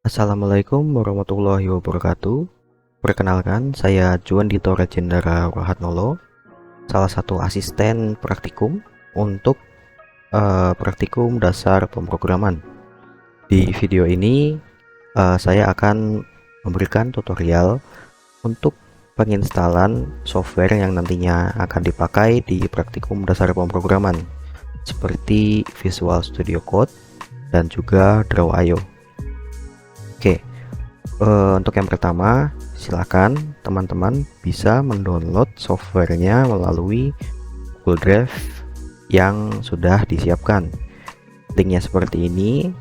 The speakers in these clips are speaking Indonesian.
Assalamualaikum warahmatullahi wabarakatuh. Perkenalkan, saya Juan Dito Rajendara Rohatnolo, salah satu asisten praktikum untuk praktikum dasar pemrograman. Di video ini saya akan memberikan tutorial untuk penginstalan software yang nantinya akan dipakai di praktikum dasar pemrograman seperti Visual Studio Code dan juga Draw.io. Oke, untuk yang pertama, silakan teman-teman bisa mendownload softwarenya melalui Google Drive yang sudah disiapkan. Linknya seperti ini,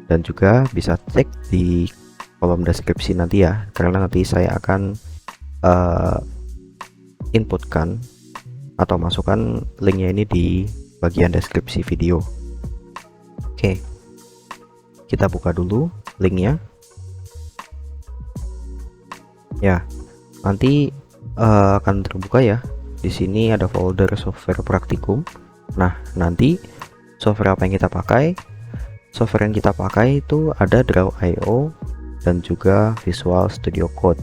dan juga bisa cek di kolom deskripsi nanti ya, karena nanti saya akan inputkan atau masukkan linknya ini di bagian deskripsi video. Oke, kita buka dulu linknya. Ya, nanti akan terbuka ya. Di sini ada folder software praktikum. Nah, nanti software apa yang kita pakai? Software yang kita pakai itu ada Draw.io dan juga Visual Studio Code.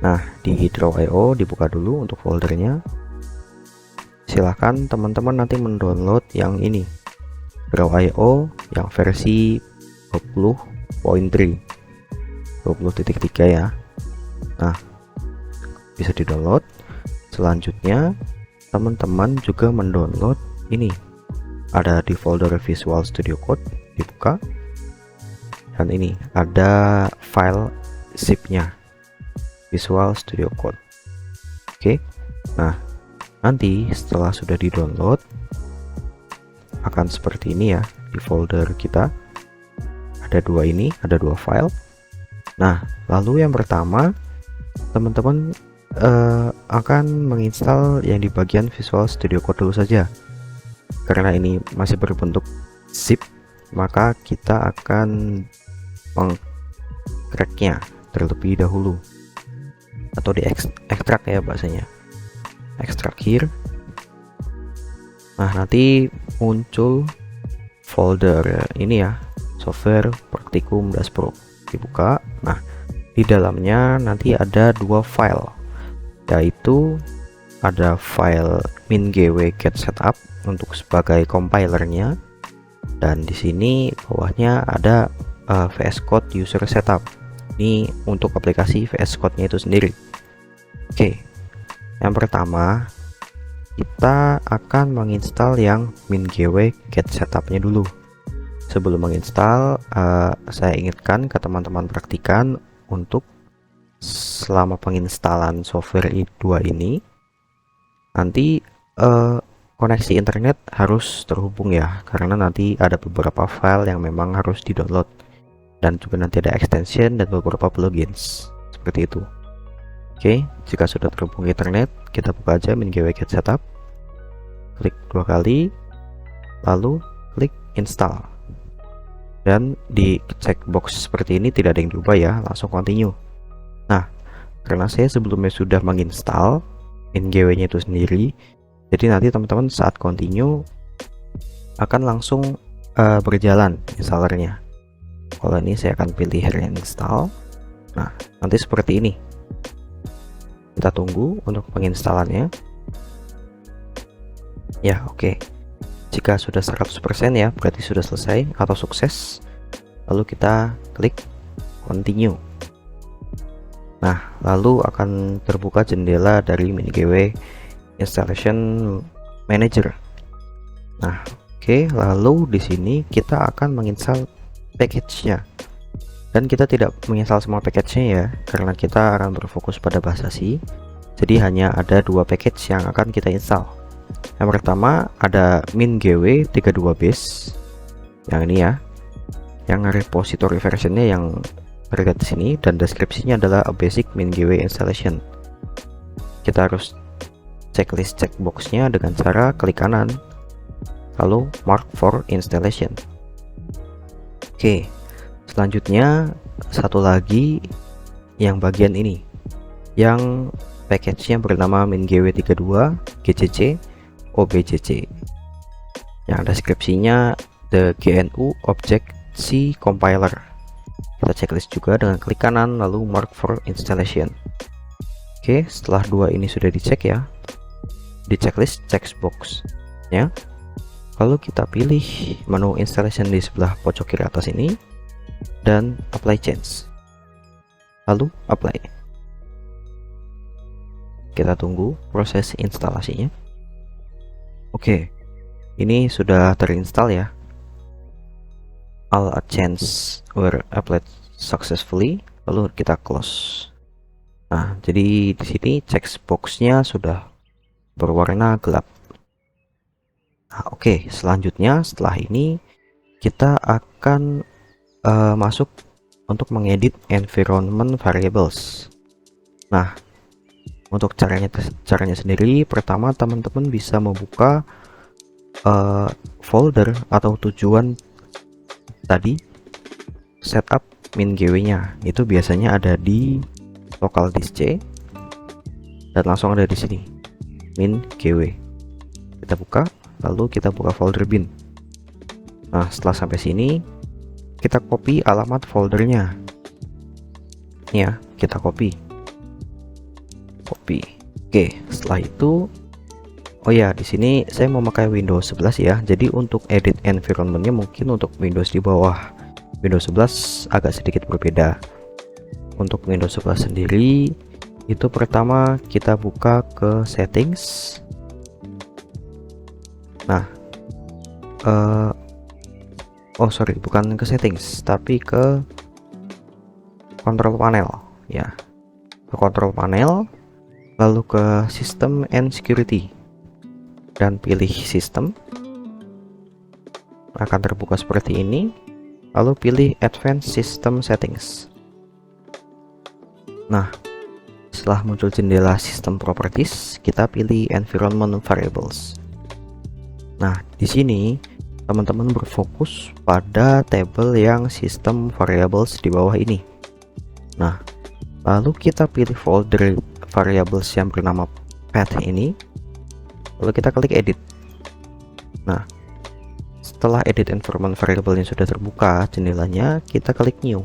Nah, di Draw.io dibuka dulu untuk foldernya. Silahkan teman-teman nanti mendownload yang ini, Draw.io yang versi 20.3 ya. Nah, bisa di-download. Selanjutnya teman-teman juga mendownload ini, ada di folder Visual Studio Code, dibuka, dan ini ada file zip-nya Visual Studio Code. Oke, nah nanti setelah sudah di-download akan seperti ini ya. Di folder kita ada dua file. Nah, lalu yang pertama teman-teman akan menginstal yang di bagian Visual Studio Code dulu saja. Karena ini masih berbentuk zip, maka kita akan mengcracknya terlebih dahulu, atau di ekstrak ya bahasanya, ekstrak here. Nah, nanti muncul folder ini ya, software praktikum Daspro, dibuka. Nah, di dalamnya nanti ada dua file, yaitu ada file min.gw get setup untuk sebagai compilernya, dan di sini bawahnya ada VS Code user setup. Ini untuk aplikasi VS Code-nya itu sendiri. Oke, yang pertama kita akan menginstal yang min.gw get setup-nya dulu. Sebelum menginstal, saya ingatkan ke teman-teman praktikan untuk selama penginstalan software i2 ini nanti koneksi internet harus terhubung ya, karena nanti ada beberapa file yang memang harus di-download, dan juga nanti ada extension dan beberapa plugins seperti itu. Oke, jika sudah terhubung internet, kita buka aja min.gw get setup, klik dua kali, lalu klik install, dan di checkbox seperti ini tidak ada yang diubah ya, langsung continue. Nah, karena saya sebelumnya sudah menginstal min.gw-nya itu sendiri, jadi nanti teman-teman saat continue akan langsung berjalan installernya. Kalau ini saya akan pilih reinstall. Nah, nanti seperti ini. Kita tunggu untuk penginstalannya. Ya, oke. Jika sudah 100% ya, berarti sudah selesai atau sukses. Lalu kita klik continue. Nah, lalu akan terbuka jendela dari min.gw installation manager. Nah, oke, lalu di sini kita akan menginstal package-nya. Dan kita tidak menginstal semua package-nya ya, karena kita akan berfokus pada bahasa C. Jadi hanya ada dua package yang akan kita install. Yang pertama ada min.gw 32 base, yang ini ya, yang repository versionnya yang terlihat di sini, dan deskripsinya adalah a basic min.gw installation. Kita harus checklist checkboxnya dengan cara klik kanan, lalu mark for installation. Oke, selanjutnya satu lagi yang bagian ini, yang package-nya bernama min.gw 32 gcc objc, yang deskripsinya the GNU Object C Compiler. Kita kita checklist juga dengan klik kanan lalu mark for installation. Oke, setelah dua ini sudah dicek ya, di checklist checkbox ya, lalu kita pilih menu installation di sebelah pojok kiri atas ini dan apply change, lalu apply. Kita tunggu proses instalasinya. Oke, ini sudah terinstall ya. All changes were applied successfully, lalu kita close. Nah, jadi di sini checkboxnya sudah berwarna gelap. Nah, oke, selanjutnya setelah ini kita akan masuk untuk mengedit environment variables. Nah, untuk caranya sendiri, pertama teman-teman bisa membuka folder atau tujuan tadi setup min.gw nya, itu biasanya ada di local disk C dan langsung ada di sini min.gw. Kita buka, lalu kita buka folder bin. Nah, setelah sampai sini kita copy alamat foldernya ya, kita copy. Oke, setelah itu oh ya, di sini saya memakai Windows 11 ya. Jadi untuk edit environmentnya mungkin untuk Windows di bawah Windows 11 agak sedikit berbeda. Untuk Windows 11 sendiri itu pertama kita buka ke settings. Nah, sorry, bukan ke settings tapi ke control panel ya. Ke control panel, lalu ke system and security dan pilih sistem. Akan terbuka seperti ini, lalu pilih advanced system settings. Nah, setelah muncul jendela system properties, kita pilih environment variables. Nah, di sini teman-teman berfokus pada tabel yang system variables di bawah ini. Nah, lalu kita pilih folder variables yang bernama path ini, lalu kita klik edit. Nah, setelah edit environment variable yang sudah terbuka jendelanya, kita klik new.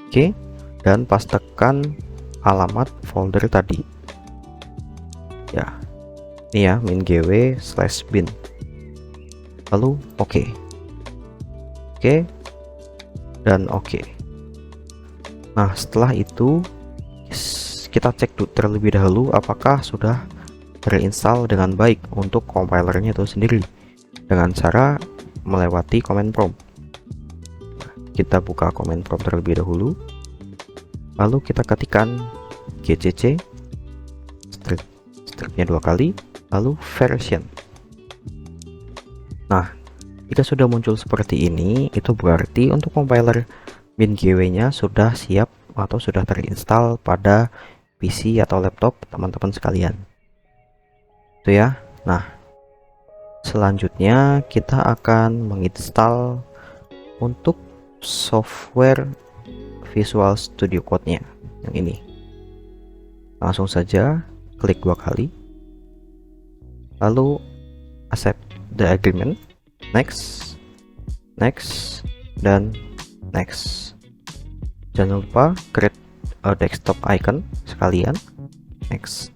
Oke, dan pastekan alamat folder tadi ya, ini ya, min.gw/bin, lalu oke dan oke. Nah, setelah itu kita cek terlebih dahulu apakah sudah terinstall dengan baik untuk compilernya itu sendiri dengan cara melewati command prompt. Kita buka command prompt terlebih dahulu, lalu kita ketikkan gcc stripnya 2 kali, lalu version. Nah, jika sudah muncul seperti ini, itu berarti untuk compiler min.gw nya sudah siap atau sudah terinstall pada PC atau laptop teman-teman sekalian. Itu ya. Nah, selanjutnya kita akan menginstal untuk software Visual Studio Code-nya yang ini. Langsung saja klik 2 kali, lalu accept the agreement, next, dan next. Jangan lupa create a desktop icon sekalian, next,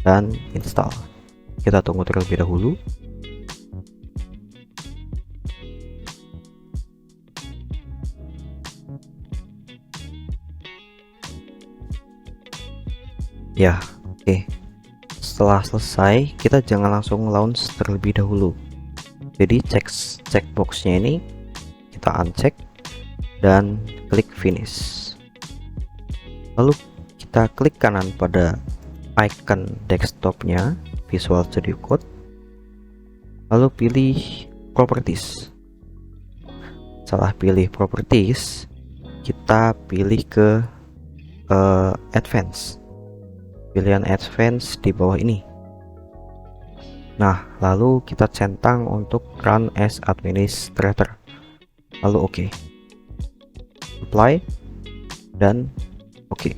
dan install. Kita tunggu terlebih dahulu. Ya, oke. Setelah selesai, kita jangan langsung launch terlebih dahulu. Jadi checkboxnya ini kita uncheck dan klik finish. Lalu kita klik kanan pada icon desktopnya Visual Studio Code, lalu pilih properties. Setelah pilih properties, kita pilih ke advance, pilihan advance di bawah ini. Nah, lalu kita centang untuk run as administrator, lalu oke, apply, dan oke.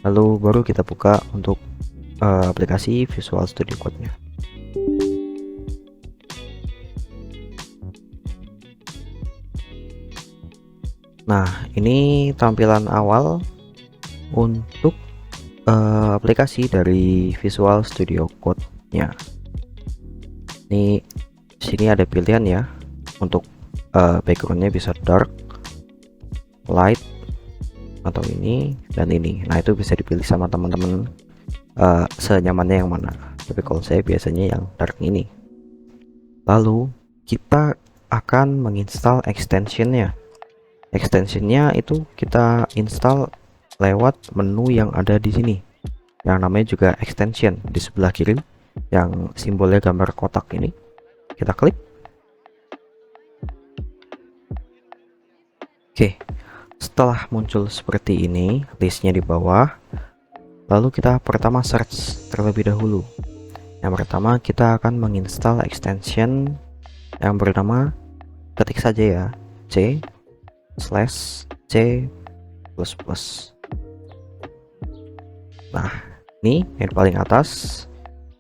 Lalu baru kita buka untuk aplikasi Visual Studio Code-nya. Nah, ini tampilan awal untuk aplikasi dari Visual Studio Code-nya. Ini sini ada pilihan ya untuk backgroundnya bisa dark, light, atau ini dan ini. Nah, itu bisa dipilih sama teman-teman senyamannya yang mana. Tapi kalau saya biasanya yang dark ini. Lalu kita akan menginstal extensionnya. Extensionnya itu kita install lewat menu yang ada di sini, yang namanya juga extension di sebelah kiri, yang simbolnya gambar kotak ini. Kita klik. Oke, setelah muncul seperti ini listnya di bawah, lalu kita pertama search terlebih dahulu. Yang pertama kita akan menginstal extension yang bernama, ketik saja ya, c/c++. Nah, ini yang paling atas,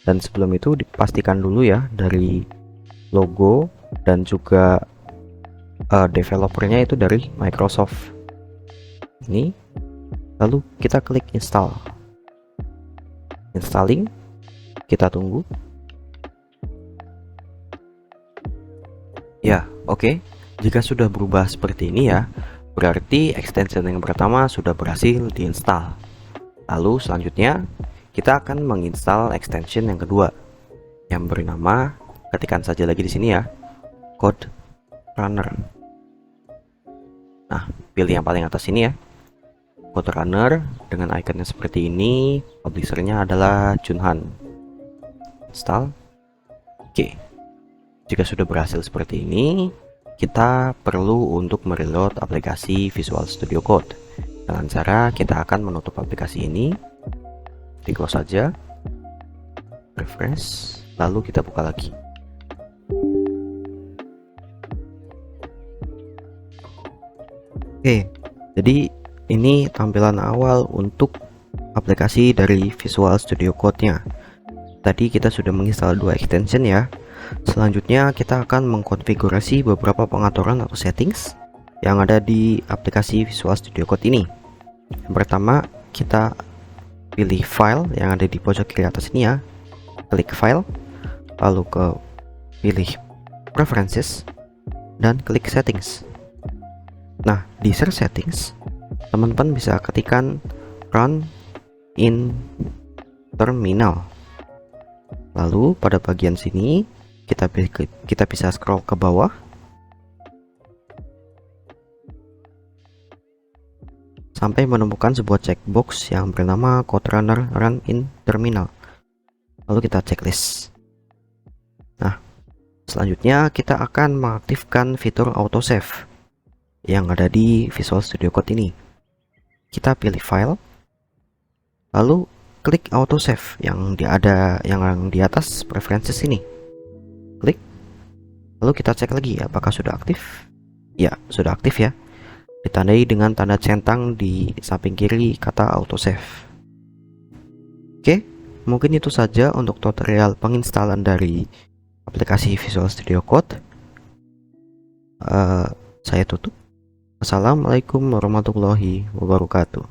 dan sebelum itu dipastikan dulu ya dari logo dan juga developernya itu dari Microsoft ini. Lalu kita klik install. Installing, kita tunggu ya. Oke, jika sudah berubah seperti ini ya, berarti extension yang pertama sudah berhasil diinstal. Lalu selanjutnya kita akan menginstal extension yang kedua yang bernama, ketikkan saja lagi di sini ya, Code Runner. Nah, pilih yang paling atas ini ya, Code Runner dengan ikonnya seperti ini. Publishernya adalah Junhan. Install. Oke, jika sudah berhasil seperti ini, kita perlu untuk mereload aplikasi Visual Studio Code. Dengan cara kita akan menutup aplikasi ini, di close saja, refresh, lalu kita buka lagi. Oke, jadi ini tampilan awal untuk aplikasi dari Visual Studio Code-nya. Tadi kita sudah menginstal 2 extension ya. Selanjutnya kita akan mengkonfigurasi beberapa pengaturan atau settings yang ada di aplikasi Visual Studio Code ini. Yang pertama, kita pilih file yang ada di pojok kiri atas ini ya. Klik file, lalu pilih preferences dan klik settings. Nah, di search settings, teman-teman bisa ketikkan run in terminal. Lalu pada bagian sini kita bisa scroll ke bawah sampai menemukan sebuah checkbox yang bernama Code Runner Run in Terminal. Lalu kita checklist. Nah, selanjutnya kita akan mengaktifkan fitur autosave yang ada di Visual Studio Code ini. Kita pilih file, lalu klik autosave yang di atas preferences ini. Klik, lalu kita cek lagi apakah sudah aktif. Ya, sudah aktif ya, ditandai dengan tanda centang di samping kiri kata autosave. Oke, mungkin itu saja untuk tutorial penginstalan dari aplikasi Visual Studio Code. Saya tutup. Assalamualaikum warahmatullahi wabarakatuh.